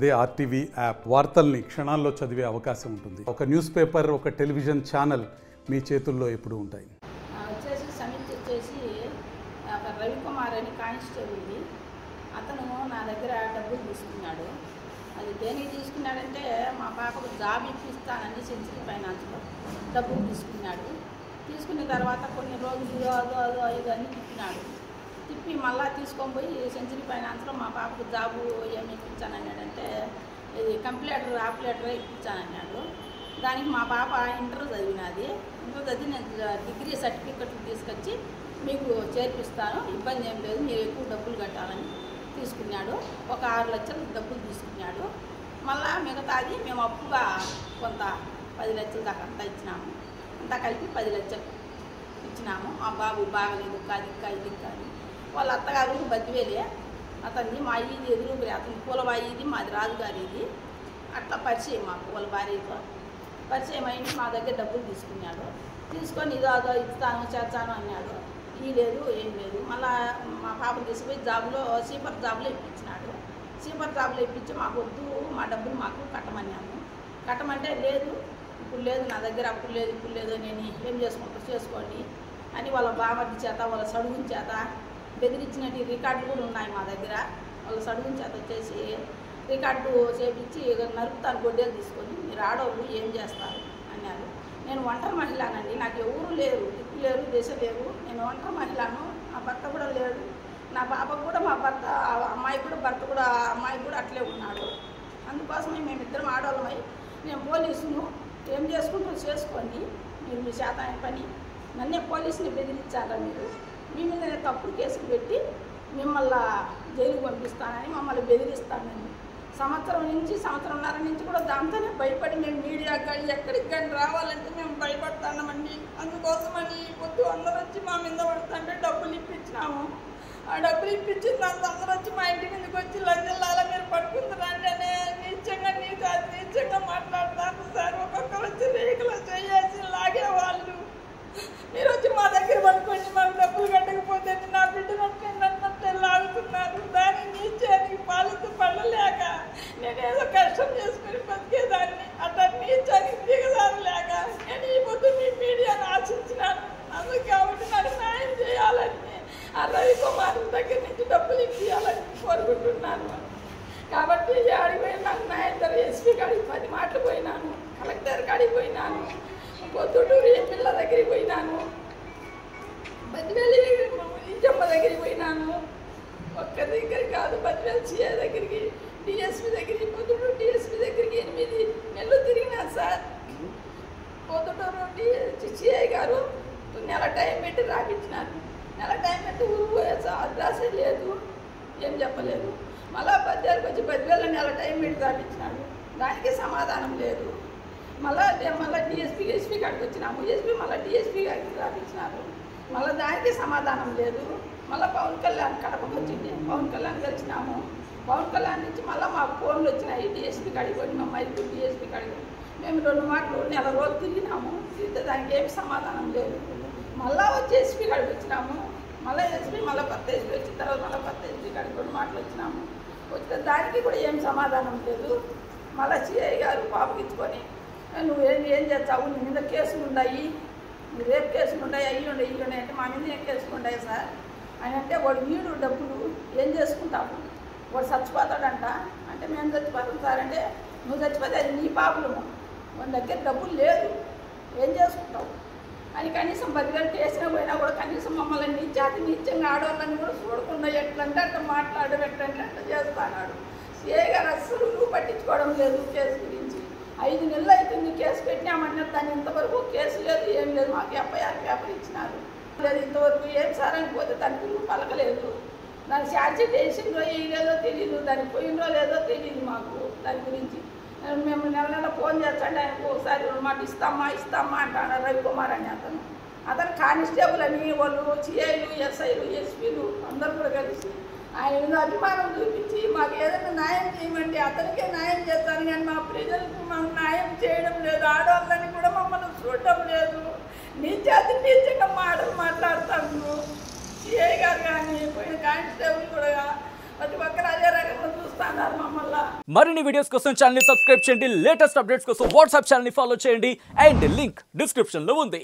అదే RTV app వార్తల్ని క్షణాల్లో చదివే అవకాశం ఉంటుంది. ఒక న్యూస్ పేపర్, ఒక టెలివిజన్ ఛానల్ మీ చేతుల్లో ఎప్పుడూ ఉంటాయి. వచ్చేసి సమీక్ష వచ్చేసి రవికుమార్ అని కానిస్టేబుల్, అతను నా దగ్గర డబ్బులు తీసుకున్నాడు. అది దేనికి తీసుకున్నాడంటే మా పాపకు జాబ్ ఇప్పిస్తానని సెంచరీ ఫైనాన్స్లో డబ్బులు తీసుకున్నాడు. తీసుకున్న తర్వాత కొన్ని రోజులు అదో ఇది అని తిప్పి మళ్ళీ తీసుకొని పోయి సెంచరీ ఫైనాన్స్లో మా పాపకు జాబు ఏమి ఇప్పించానన్నాడంటే ఇది కంప్యూటర్ ఆపరేటర్ ఇప్పించానన్నాడు. దానికి మా పాప ఇంటర్ చదివినది. ఇంటర్ చదివి నేను డిగ్రీ సర్టిఫికెట్లు తీసుకొచ్చి మీకు చేర్పిస్తాను, ఇబ్బంది ఏం లేదు, మీరు ఎక్కువ డబ్బులు కట్టాలని తీసుకున్నాడు. ఒక 6 లక్షలు డబ్బులు తీసుకున్నాడు. మళ్ళా మిగతాది మేము అప్పుగా కొంత 10 లక్షల దాకా అంతా ఇచ్చినాము. అంతా కలిపి 10 లక్షలు ఇచ్చినాము. ఆ బాబు బాగలేదు ఇది కానీ వాళ్ళ అత్తగారు బద్దివేలే, అతన్ని మా ఇది ఎదురుగా అతని పూలబాయి ఇది మాది రాజుగారి ఇది. అట్లా పరిచయం మాకు వాళ్ళ భార్యతో పరిచయం అయింది. మా దగ్గర డబ్బులు తీసుకున్నాడు. తీసుకొని ఇదో ఇస్తాను చేస్తాను అన్నాడు. లేదు ఏం లేదు. మళ్ళీ మా పాపను తీసుకుపోయి జాబులో సీపర్ జాబులో ఇప్పించినాడు. సీపర్ జాబులో ఇప్పించి మాకు వద్దు, మా డబ్బులు మాకు కట్టమన్నాము. కట్టమంటే లేదు, ఇప్పుడు లేదు నా దగ్గర, అప్పుడు లేదు ఇప్పుడు లేదు, నేను ఏం చేసుకోండి అని వాళ్ళ బామర్ది చేత వాళ్ళ సడుగుని చేత బెదిరించినట్టు రికార్డులు కూడా ఉన్నాయి మా దగ్గర. వాళ్ళ సడుగుని చేత వచ్చేసి రికార్డు చేపించి నరుపుతాను గొడ్డేలు తీసుకొని, మీరు ఆడవాళ్ళు ఏం చేస్తారు అన్నారు. నేను ఒంటరి మహిళనండి, నాకు ఎవరు లేరు, దిక్కు లేరు, దిశ లేరు, నేను ఒంటరి మహిళను, నా భర్త కూడా లేడు, నా పాపకు కూడా మా భర్త అమ్మాయి కూడా అట్లే ఉన్నాడు. అందుకోసమే మేమిద్దరం ఆడవాళ్ళమై నేను పోలీసును ఏం చేసుకుంటూ చేసుకోండి, మీరు మీ శాతాన్ని పని, నన్నే పోలీసుని బెదిరించారా మీరు, మీ మీద తప్పుడు కేసులు పెట్టి మిమ్మల్ని జైలుకు పంపిస్తానని మమ్మల్ని బెదిరిస్తానని సంవత్సరంన్నర నుంచి కూడా దాంతోనే భయపడి మేము మీడియాకి కానీ ఎక్కడికి కానీ రావాలంటే మేము భయపడుతున్నామండి. అందుకోసమని పొద్దు అందరూ వచ్చి మా మీద పడుతుంటే డబ్బులు ఇప్పించినాము. ఆ డబ్బులు ఇప్పించిన దాంతో అందరూ వచ్చి మా ఇంటి మీదకి వచ్చి లంజల్లాల మీరు పట్టుకుంటారండి అని నీచంగా మాట్లాడతారు సార్. ఒక్కొక్కరు వచ్చి రేకులు చేసి లాగేవాళ్ళు. మీరు వచ్చి మా దగ్గర పట్టుకొని మాకు డబ్బులు కట్టకపోతే నా బిడ్డనట్టే లాగుతున్నారు. దాన్ని నీచానికి పాలతో పడలేక నేనేదో కష్టం చేసుకుని బతికేదాన్ని, అట్లా నీచానికి దిగదారలేక నేను ఈ పొద్దు మీ మీడియాను ఆశించినాను. అందుకు కాబట్టి నాకు న్యాయం చేయాలని ఆ రవికుమార్ దగ్గర నుంచి డబ్బులు ఇప్పించాలని కోరుకుంటున్నాను. కాబట్టి ఆడికి పోయి నాకు న్యాయం ఎస్పీ కాడికి 10 మాటలు పోయినాను, కలెక్టర్ కాడికి పోయినాను, పొద్దుటూరు పిల్ల దగ్గరికి పోయినాను, బద్దివేలి ఇంజమ్మ దగ్గరికి పోయినాను. ఒక్క దగ్గర కాదు, బద్దివేలి సిఐ దగ్గరికి, డిఎస్పీ దగ్గరికి, పొద్దుటూరు డిఎస్పీ దగ్గరికి 8 నెలలు తిరిగినాను సార్. పొద్దుటూరు సిఐ గారు నెల టైం పెట్టి రాపించినారు. నెల టైం పెట్టి ఊరు అడ్రస్సే లేదు, ఏం చెప్పలేదు. మళ్ళా బద్దివేలకు వచ్చి బద్దివేలు నెల టైం పెట్టి రాపించినాడు, దానికి సమాధానం లేదు. మళ్ళీ ఎస్పీ కాడికి వచ్చినాము, ఎస్పీ మళ్ళీ డిఎస్పీ గారికి రాపించినారు, మళ్ళీ దానికి సమాధానం లేదు. మళ్ళీ పవన్ కళ్యాణ్ కడపకు వచ్చింది, పవన్ కళ్యాణ్ వచ్చినాము. పవన్ కళ్యాణ్ నుంచి మళ్ళీ మాకు ఫోన్లు వచ్చినాయి, డిఎస్పీ కాడికి పోయి మా మైలు డిఎస్పీ కాడికి మేము 2 మాటలు నెల రోజులు తిరిగినాము. తిరిగితే దానికి ఏమి సమాధానం లేదు. మళ్ళీ వచ్చి ఎస్పీ కాడికి వచ్చినాము, మళ్ళీ ఎస్పీ మళ్ళీ కొత్త ఎస్పీ వచ్చిన తర్వాత మళ్ళీ కొత్త ఎస్పీ కాడికి 2 మాటలు వచ్చినాము. వచ్చితే దానికి కూడా ఏం సమాధానం లేదు. మళ్ళీ సిఐ గారు పాపకి ఇచ్చుకొని నువ్వు ఏం చేస్తావు, నీ మీద కేసులు ఉన్నాయి, రేపు కేసులు ఉన్నాయి, అయ్యి ఉన్నాయి అంటే మా మీద ఏం కేసులు ఉన్నాయి సార్ అని అంటే వాడు వీడు డబ్బులు ఏం చేసుకుంటాము, వాడు చచ్చిపోతాడంట. అంటే మేము చచ్చిపోతాం సార్ అంటే నువ్వు చచ్చిపోతే అది నీ పాపలము, వాడి దగ్గర డబ్బులు లేదు, ఏం చేసుకుంటావు అని కనీసం 10,000 కేసులో పోయినా కూడా కనీసం మమ్మల్ని నీచంగా ఆడవాళ్ళని కూడా చూడకుండా ఎట్లంటే అట్లా మాట్లాడు, ఎట్లంటే అట్లా చేస్తాడు. సిఐ గారు అస్సలు నువ్వు పట్టించుకోవడం లేదు కేసు గురించి. 5 నెలలు అవుతుంది కేసు పెట్టినామన్నారు, దాన్ని ఇంతవరకు కేసు లేదు, ఏం లేదు. మాకు FIR పేపర్ ఇచ్చినారు లేదు, ఇంతవరకు ఏం సార్ అని పోతే దానికి నువ్వు పలకలేదు. దాన్ని ఛార్జీట్ వేసిందో వేయలేదో తెలియదు, దానికి పోయిందో లేదో తెలియదు మాకు. దాని గురించి మేము నెల ఫోన్ చేస్తాండి, ఆయనకు ఒకసారి 2 మాట ఇస్తామా అంటాడు రవికుమార్ అని అతను కానిస్టేబుల్ అని వాళ్ళు సిఐలు, ఎస్ఐలు, ఎస్పీలు అందరూ కూడా కలిసి ఆయన మీద అభిమానం చూపించి మాకు ఏదైనా న్యాయం చేయమంటే అతనికే న్యాయం చేస్తాను, కానీ మా ప్రజలకు మాకు న్యాయం చేయడం లేదు. ఆడవాళ్ళని కూడా మమ్మల్ని చూడటం లేదు. నీచంగా మాటలు మాట్లాడతాము. సిఐ గారు కానీ పోయిన కానిస్టేబుల్ కూడా ప్రతి ఒక్కరు అదే రకంగా చూస్తున్నారు మమ్మల్ని. మరిన్ని వీడియోస్ కోసం ఛానల్ ని సబ్స్క్రైబ్ చేయండి, లేటెస్ట్ అప్డేట్స్ కోసం వాట్సాప్ ఛానల్ ని ఫాలో చేయండి అండ్ లింక్ డిస్క్రిప్షన్ లో ఉంది.